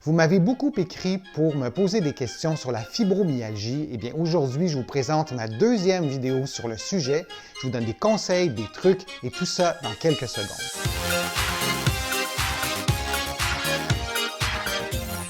Vous m'avez beaucoup écrit pour me poser des questions sur la fibromyalgie. Eh bien, aujourd'hui, je vous présente ma deuxième vidéo sur le sujet. Je vous donne des conseils, des trucs et tout ça dans quelques secondes.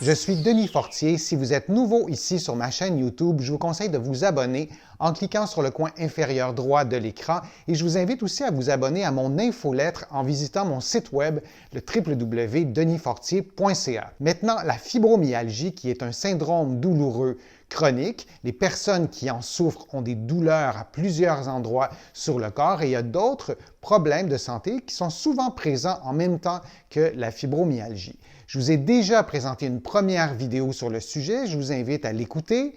Je suis Denis Fortier. Si vous êtes nouveau ici sur ma chaîne YouTube, je vous conseille de vous abonner en cliquant sur le coin inférieur droit de l'écran et je vous invite aussi à vous abonner à mon infolettre en visitant mon site web, le www.denisfortier.ca. Maintenant, la fibromyalgie, qui est un syndrome douloureux chronique. Les personnes qui en souffrent ont des douleurs à plusieurs endroits sur le corps et il y a d'autres problèmes de santé qui sont souvent présents en même temps que la fibromyalgie. Je vous ai déjà présenté une première vidéo sur le sujet, je vous invite à l'écouter.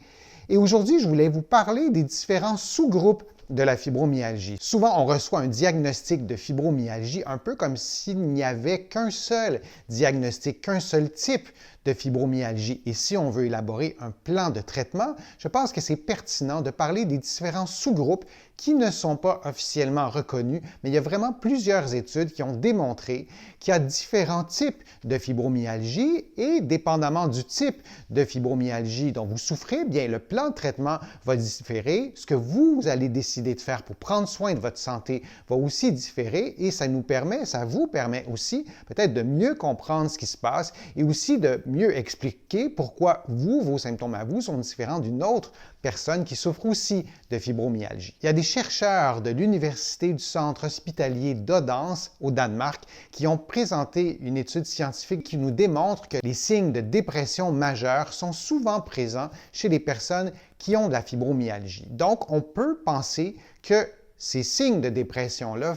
Et aujourd'hui, je voulais vous parler des différents sous-groupes de la fibromyalgie. Souvent, on reçoit un diagnostic de fibromyalgie un peu comme s'il n'y avait qu'un seul diagnostic, qu'un seul type de fibromyalgie. Et si on veut élaborer un plan de traitement, je pense que c'est pertinent de parler des différents sous-groupes qui ne sont pas officiellement reconnus, mais il y a vraiment plusieurs études qui ont démontré qu'il y a différents types de fibromyalgie et dépendamment du type de fibromyalgie dont vous souffrez, bien le plan de traitement va différer. Ce que vous allez décider de faire pour prendre soin de votre santé va aussi différer et ça vous permet aussi peut-être de mieux comprendre ce qui se passe et aussi de mieux expliquer pourquoi vos symptômes à vous sont différents d'une autre personne qui souffre aussi de fibromyalgie. Il y a des chercheurs de l'Université du Centre hospitalier d'Odense au Danemark qui ont présenté une étude scientifique qui nous démontre que les signes de dépression majeure sont souvent présents chez les personnes qui ont de la fibromyalgie. Donc, on peut penser que ces signes de dépression-là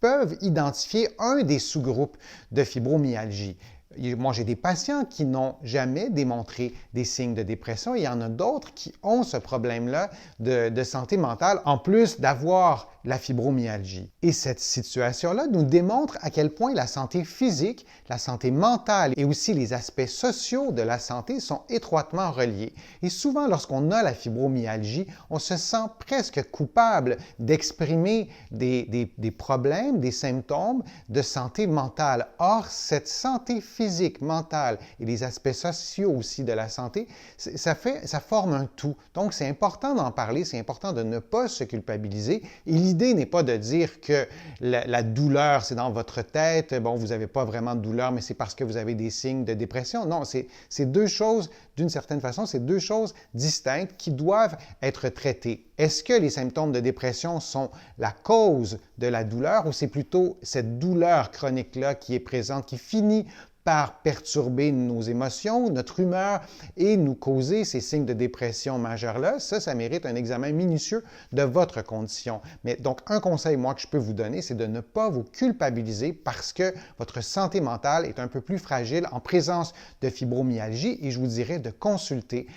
peuvent identifier un des sous-groupes de fibromyalgie. Moi, j'ai des patients qui n'ont jamais démontré des signes de dépression. Il y en a d'autres qui ont ce problème-là de santé mentale, en plus d'avoir la fibromyalgie. Et cette situation-là nous démontre à quel point la santé physique, la santé mentale et aussi les aspects sociaux de la santé sont étroitement reliés. Et souvent, lorsqu'on a la fibromyalgie, on se sent presque coupable d'exprimer des problèmes, des symptômes de santé mentale. Or, cette santé physique, mentale et les aspects sociaux aussi de la santé, ça forme un tout. Donc, c'est important d'en parler, c'est important de ne pas se culpabiliser. Et l'idée n'est pas de dire que la douleur, c'est dans votre tête, bon, vous n'avez pas vraiment de douleur, mais c'est parce que vous avez des signes de dépression. Non, c'est deux choses, d'une certaine façon, c'est deux choses distinctes qui doivent être traitées. Est-ce que les symptômes de dépression sont la cause de la douleur ou c'est plutôt cette douleur chronique-là qui est présente, qui finit par perturber nos émotions, notre humeur et nous causer ces signes de dépression majeure-là? Ça mérite un examen minutieux de votre condition. Mais donc, un conseil, moi, que je peux vous donner, c'est de ne pas vous culpabiliser parce que votre santé mentale est un peu plus fragile en présence de fibromyalgie et je vous dirais de consulter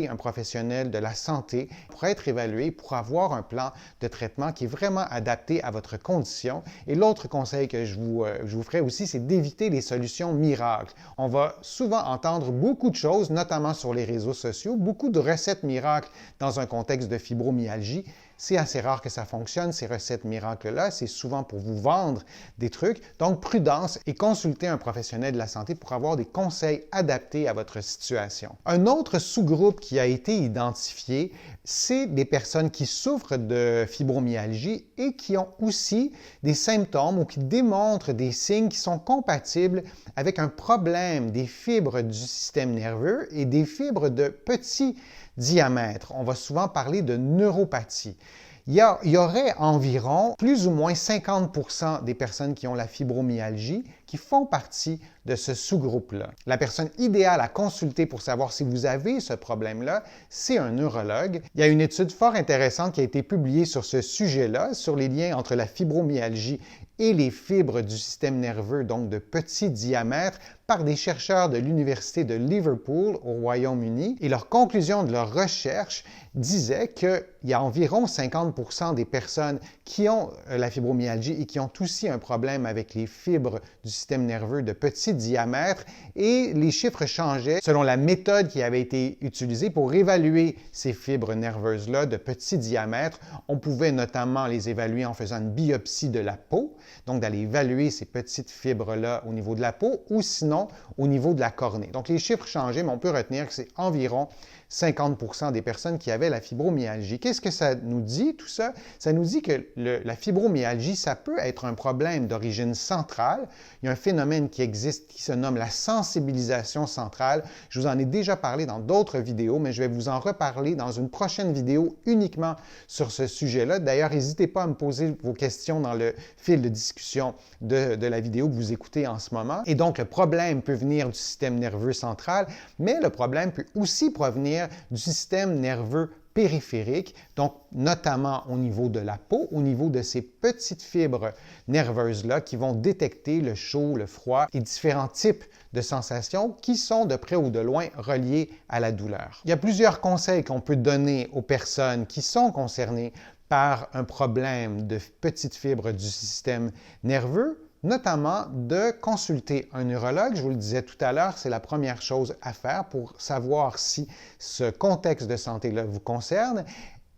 un professionnel de la santé pour être évalué, pour avoir un plan de traitement qui est vraiment adapté à votre condition. Et l'autre conseil que je vous ferai aussi, c'est d'éviter les solutions miracles. On va souvent entendre beaucoup de choses, notamment sur les réseaux sociaux, beaucoup de recettes miracles dans un contexte de fibromyalgie. C'est assez rare que ça fonctionne, ces recettes miracles-là. C'est souvent pour vous vendre des trucs. Donc, prudence et consultez un professionnel de la santé pour avoir des conseils adaptés à votre situation. Un autre sous-groupe qui a été identifié, c'est des personnes qui souffrent de fibromyalgie et qui ont aussi des symptômes ou qui démontrent des signes qui sont compatibles avec un problème des fibres du système nerveux et des fibres de petit diamètre. On va souvent parler de neuropathie. Il y aurait environ plus ou moins 50% des personnes qui ont la fibromyalgie qui font partie de ce sous-groupe-là. La personne idéale à consulter pour savoir si vous avez ce problème-là, c'est un neurologue. Il y a une étude fort intéressante qui a été publiée sur ce sujet-là, sur les liens entre la fibromyalgie et les fibres du système nerveux, donc de petit diamètre, par des chercheurs de l'Université de Liverpool au Royaume-Uni. Et leur conclusion de leur recherche disait qu'il y a environ 50% des personnes qui ont la fibromyalgie et qui ont aussi un problème avec les fibres du système nerveux de petit diamètre et les chiffres changeaient selon la méthode qui avait été utilisée pour évaluer ces fibres nerveuses-là de petit diamètre. On pouvait notamment les évaluer en faisant une biopsie de la peau, donc d'aller évaluer ces petites fibres-là au niveau de la peau ou sinon au niveau de la cornée. Donc les chiffres changeaient, mais on peut retenir que c'est environ 50% des personnes qui avaient la fibromyalgie. Qu'est-ce que ça nous dit, tout ça? Ça nous dit que la fibromyalgie, ça peut être un problème d'origine centrale. Il y a un phénomène qui existe qui se nomme la sensibilisation centrale. Je vous en ai déjà parlé dans d'autres vidéos, mais je vais vous en reparler dans une prochaine vidéo uniquement sur ce sujet-là. D'ailleurs, n'hésitez pas à me poser vos questions dans le fil de discussion de la vidéo que vous écoutez en ce moment. Et donc, le problème peut venir du système nerveux central, mais le problème peut aussi provenir du système nerveux périphérique, donc notamment au niveau de la peau, au niveau de ces petites fibres nerveuses-là qui vont détecter le chaud, le froid et différents types de sensations qui sont de près ou de loin reliées à la douleur. Il y a plusieurs conseils qu'on peut donner aux personnes qui sont concernées par un problème de petites fibres du système nerveux, notamment de consulter un neurologue. Je vous le disais tout à l'heure, c'est la première chose à faire pour savoir si ce contexte de santé-là vous concerne.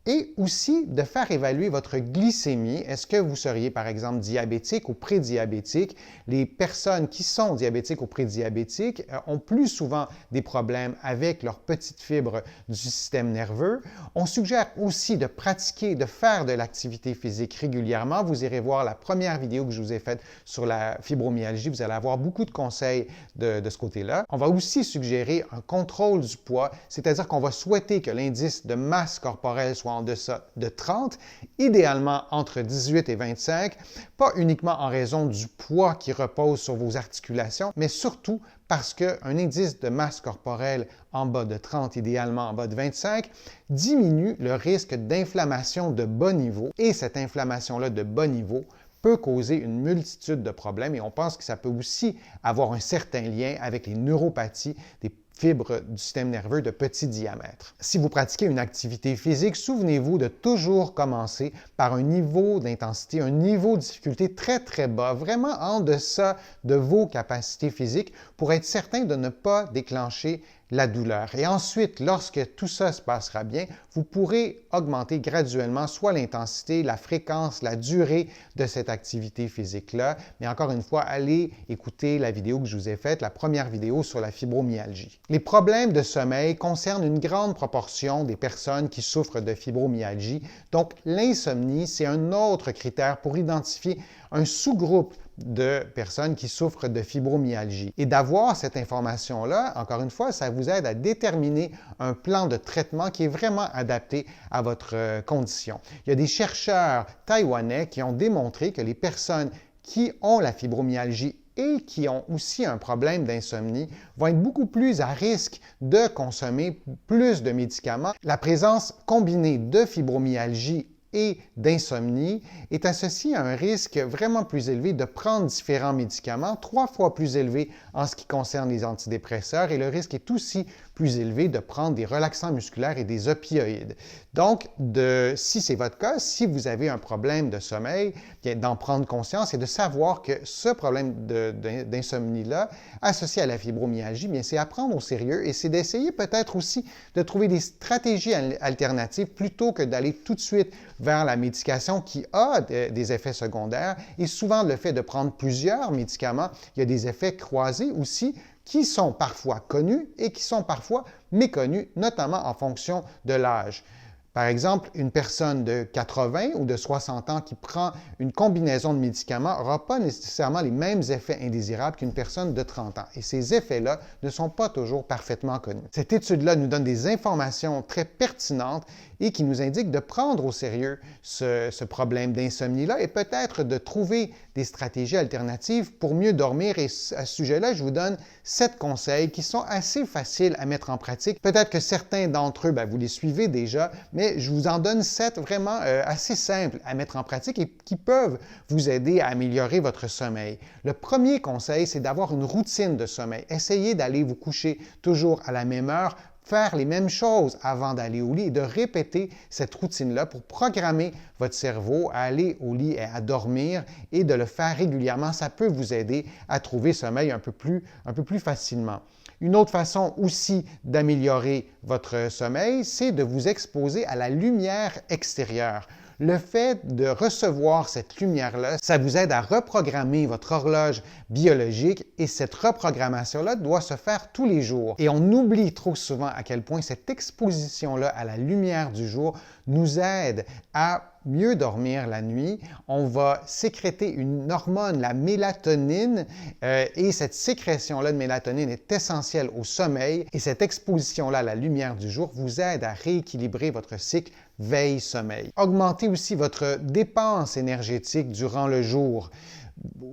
Et aussi de faire évaluer votre glycémie. Est-ce que vous seriez, par exemple, diabétique ou prédiabétique? Les personnes qui sont diabétiques ou prédiabétiques ont plus souvent des problèmes avec leurs petites fibres du système nerveux. On suggère aussi de pratiquer, de faire de l'activité physique régulièrement. Vous irez voir la première vidéo que je vous ai faite sur la fibromyalgie. Vous allez avoir beaucoup de conseils de ce côté-là. On va aussi suggérer un contrôle du poids, c'est-à-dire qu'on va souhaiter que l'indice de masse corporelle soit en deçà de 30, idéalement entre 18 et 25, pas uniquement en raison du poids qui repose sur vos articulations, mais surtout parce qu'un indice de masse corporelle en bas de 30, idéalement en bas de 25, diminue le risque d'inflammation de bas niveau. Et cette inflammation-là de bas niveau peut causer une multitude de problèmes et on pense que ça peut aussi avoir un certain lien avec les neuropathies, des fibres du système nerveux de petit diamètre. Si vous pratiquez une activité physique, souvenez-vous de toujours commencer par un niveau d'intensité, un niveau de difficulté très, très bas, vraiment en deçà de vos capacités physiques pour être certain de ne pas déclencher la douleur. Et ensuite, lorsque tout ça se passera bien, vous pourrez augmenter graduellement soit l'intensité, la fréquence, la durée de cette activité physique-là. Mais encore une fois, allez écouter la vidéo que je vous ai faite, la première vidéo sur la fibromyalgie. Les problèmes de sommeil concernent une grande proportion des personnes qui souffrent de fibromyalgie. Donc, l'insomnie, c'est un autre critère pour identifier un sous-groupe de personnes qui souffrent de fibromyalgie. Et d'avoir cette information-là, encore une fois, ça vous aide à déterminer un plan de traitement qui est vraiment adapté à votre condition. Il y a des chercheurs taïwanais qui ont démontré que les personnes qui ont la fibromyalgie et qui ont aussi un problème d'insomnie vont être beaucoup plus à risque de consommer plus de médicaments. La présence combinée de fibromyalgie et d'insomnie est associée à un risque vraiment plus élevé de prendre différents médicaments, 3 fois plus élevé en ce qui concerne les antidépresseurs, et le risque est aussi plus élevé de prendre des relaxants musculaires et des opioïdes. Donc, si c'est votre cas, si vous avez un problème de sommeil, d'en prendre conscience et de savoir que ce problème d'insomnie-là, associé à la fibromyalgie, bien, c'est à prendre au sérieux et c'est d'essayer peut-être aussi de trouver des stratégies alternatives plutôt que d'aller tout de suite vers la médication qui a des effets secondaires. Et souvent, le fait de prendre plusieurs médicaments, il y a des effets croisés aussi qui sont parfois connus et qui sont parfois méconnus, notamment en fonction de l'âge. Par exemple, une personne de 80 ou de 60 ans qui prend une combinaison de médicaments n'aura pas nécessairement les mêmes effets indésirables qu'une personne de 30 ans. Et ces effets-là ne sont pas toujours parfaitement connus. Cette étude-là nous donne des informations très pertinentes et qui nous indiquent de prendre au sérieux ce problème d'insomnie-là et peut-être de trouver des stratégies alternatives pour mieux dormir. Et à ce sujet-là, je vous donne 7 conseils qui sont assez faciles à mettre en pratique. Peut-être que certains d'entre eux, vous les suivez déjà, mais je vous en donne 7 vraiment assez simples à mettre en pratique et qui peuvent vous aider à améliorer votre sommeil. Le premier conseil, c'est d'avoir une routine de sommeil. Essayez d'aller vous coucher toujours à la même heure. faire les mêmes choses avant d'aller au lit et de répéter cette routine-là pour programmer votre cerveau à aller au lit et à dormir et de le faire régulièrement. Ça peut vous aider à trouver sommeil un peu plus facilement. Une autre façon aussi d'améliorer votre sommeil, c'est de vous exposer à la lumière extérieure. Le fait de recevoir cette lumière-là, ça vous aide à reprogrammer votre horloge biologique et cette reprogrammation-là doit se faire tous les jours. Et on oublie trop souvent à quel point cette exposition-là à la lumière du jour nous aide à mieux dormir la nuit. On va sécréter une hormone, la mélatonine, et cette sécrétion-là de mélatonine est essentielle au sommeil et cette exposition-là à la lumière du jour vous aide à rééquilibrer votre cycle veille-sommeil. Augmentez aussi votre dépense énergétique durant le jour.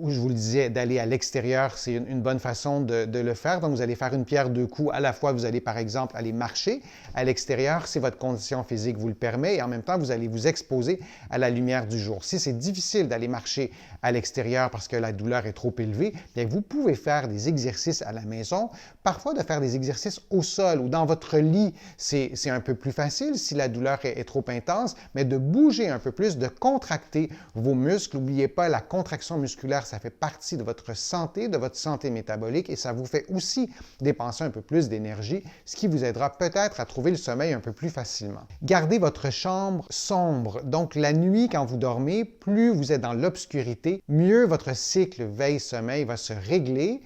Je vous le disais, d'aller à l'extérieur, c'est une bonne façon de le faire. Donc, vous allez faire une pierre deux coups. À la fois, vous allez, par exemple, aller marcher à l'extérieur si votre condition physique vous le permet et en même temps, vous allez vous exposer à la lumière du jour. Si c'est difficile d'aller marcher à l'extérieur parce que la douleur est trop élevée, bien, vous pouvez faire des exercices à la maison. Parfois, de faire des exercices au sol ou dans votre lit, c'est un peu plus facile si la douleur est trop intense, mais de bouger un peu plus, de contracter vos muscles. N'oubliez pas, la contraction musculaire, ça fait partie de votre santé métabolique et ça vous fait aussi dépenser un peu plus d'énergie, ce qui vous aidera peut-être à trouver le sommeil un peu plus facilement. Gardez votre chambre sombre. Donc, la nuit, quand vous dormez, plus vous êtes dans l'obscurité, mieux votre cycle veille-sommeil va se régler.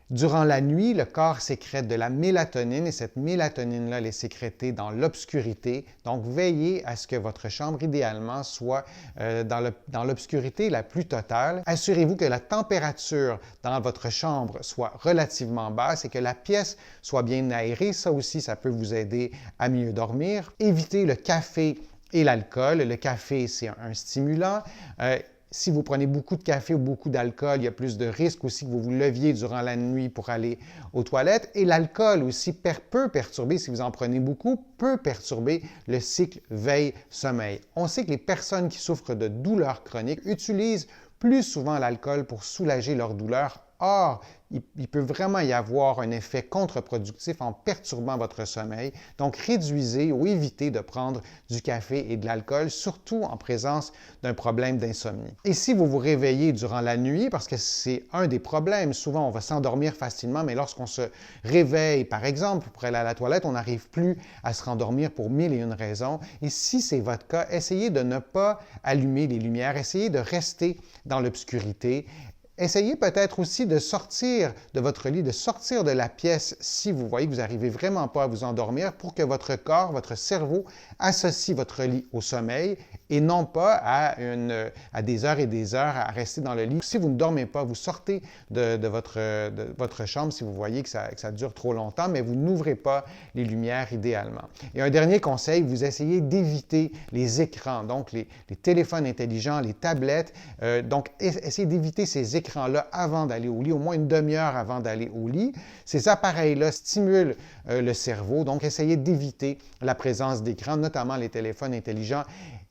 Durant la nuit, le corps sécrète de la mélatonine et cette mélatonine-là, elle est sécrétée dans l'obscurité. Donc, veillez à ce que votre chambre, idéalement, soit dans l'obscurité la plus totale. Assurez-vous que la température dans votre chambre soit relativement basse et que la pièce soit bien aérée. Ça aussi, ça peut vous aider à mieux dormir. Évitez le café et l'alcool. Le café, c'est un stimulant. Si vous prenez beaucoup de café ou beaucoup d'alcool, il y a plus de risques aussi que vous vous leviez durant la nuit pour aller aux toilettes. Et l'alcool aussi peut perturber, si vous en prenez beaucoup, peut perturber le cycle veille-sommeil. On sait que les personnes qui souffrent de douleurs chroniques utilisent plus souvent l'alcool pour soulager leur douleur. Or, il peut vraiment y avoir un effet contre-productif en perturbant votre sommeil. Donc, réduisez ou évitez de prendre du café et de l'alcool, surtout en présence d'un problème d'insomnie. Et si vous vous réveillez durant la nuit, parce que c'est un des problèmes, souvent on va s'endormir facilement, mais lorsqu'on se réveille, par exemple, pour aller à la toilette, on n'arrive plus à se rendormir pour mille et une raisons. Et si c'est votre cas, essayez de ne pas allumer les lumières, essayez de rester dans l'obscurité. Essayez peut-être aussi de sortir de votre lit, de sortir de la pièce si vous voyez que vous n'arrivez vraiment pas à vous endormir pour que votre corps, votre cerveau associe votre lit au sommeil et non pas à des heures et des heures à rester dans le lit. Si vous ne dormez pas, vous sortez de votre chambre si vous voyez que ça dure trop longtemps, mais vous n'ouvrez pas les lumières idéalement. Et un dernier conseil, vous essayez d'éviter les écrans, donc les téléphones intelligents, les tablettes. Donc, essayez d'éviter ces écrans-là avant d'aller au lit, au moins une demi-heure avant d'aller au lit. Ces appareils-là stimulent le cerveau, donc essayez d'éviter la présence d'écrans, notamment les téléphones intelligents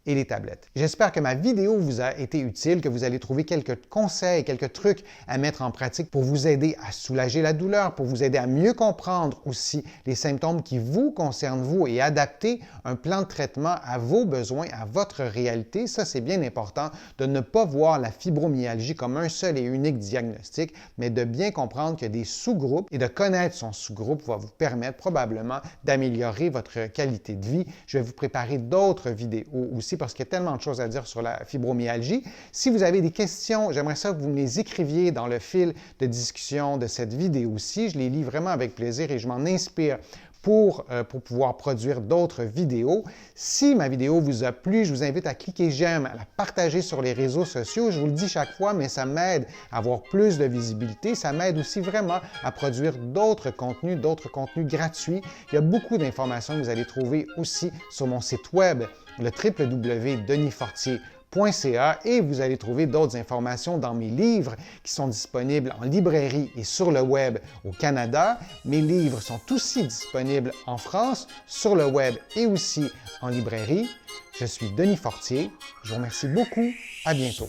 et les tablettes. J'espère que ma vidéo vous a été utile, que vous allez trouver quelques conseils, quelques trucs à mettre en pratique pour vous aider à soulager la douleur, pour vous aider à mieux comprendre aussi les symptômes qui vous concernent vous et adapter un plan de traitement à vos besoins, à votre réalité. Ça, c'est bien important de ne pas voir la fibromyalgie comme un seul et unique diagnostic, mais de bien comprendre qu'il y a des sous-groupes et de connaître son sous-groupe va vous permettre probablement d'améliorer votre qualité de vie. Je vais vous préparer d'autres vidéos aussi parce qu'il y a tellement de choses à dire sur la fibromyalgie. Si vous avez des questions, j'aimerais ça que vous me les écriviez dans le fil de discussion de cette vidéo-ci. Je les lis vraiment avec plaisir et je m'en inspire pour pouvoir produire d'autres vidéos. Si ma vidéo vous a plu, je vous invite à cliquer j'aime, à la partager sur les réseaux sociaux. Je vous le dis chaque fois, mais ça m'aide à avoir plus de visibilité. Ça m'aide aussi vraiment à produire d'autres contenus gratuits. Il y a beaucoup d'informations que vous allez trouver aussi sur mon site web, le www.denisfortier.ca et vous allez trouver d'autres informations dans mes livres qui sont disponibles en librairie et sur le web au Canada. Mes livres sont aussi disponibles en France, sur le web et aussi en librairie. Je suis Denis Fortier. Je vous remercie beaucoup. À bientôt.